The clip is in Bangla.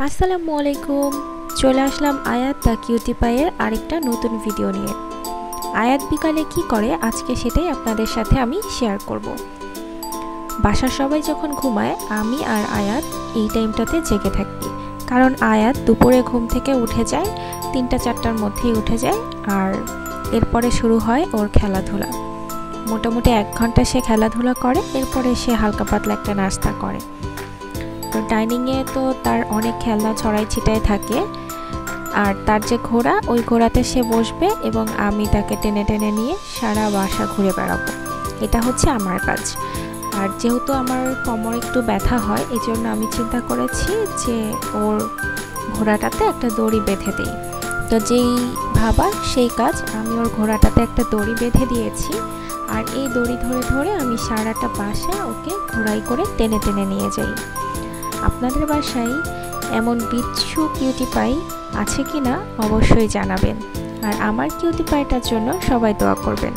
আসসালামু আলাইকুম। চলে আসলাম আয়াত দ্য কিউটি পাইয়ের আরেকটা নতুন ভিডিও নিয়ে। আয়াত বিকালে কি করে আজকে সেটাই আপনাদের সাথে আমি শেয়ার করব। বাসার সবাই যখন ঘুমায় আমি আর আয়াত এই টাইমটাতে জেগে থাকি, কারণ আয়াত দুপুরে ঘুম থেকে উঠে যায় ৩টা-৪টার মধ্যেই উঠে যায়, আর এরপরে শুরু হয় ওর খেলাধুলা। মোটামুটি 1 ঘন্টা সে খেলাধুলা করে, এরপরে সে হালকা পাতলা একটা নাস্তা করে। তো ডাইনিংয়ে তো তার অনেক খেলনা ছড়াই ছিটায় থাকে, আর তার যে ঘোড়া, ওই ঘোড়াতে সে বসবে এবং আমি তাকে টেনে টেনে নিয়ে সারা বাসা ঘুরে বেড়াবো। এটা হচ্ছে আমার কাজ। আর যেহেতু আমার কোমরে একটু ব্যথা হয়, এই জন্য আমি চিন্তা করেছি যে ওর ঘোড়াটাতে একটা দড়ি বেঁধে দিই। তো যেই ভাবা সেই কাজ, আমি ওর ঘোড়াটাতে একটা দড়ি বেঁধে দিয়েছি, আর এই দড়ি ধরে ধরে আমি সারাটা বাসা ওকে ঘোড়াই করে টেনে টেনে নিয়ে যাই। আপনাদের বাসায় এমন বিচ্ছু কিউটি পাই আছে কিনা অবশ্যই জানাবেন, আর আমার কিউটি পাইটার জন্য সবাই দোয়া করবেন।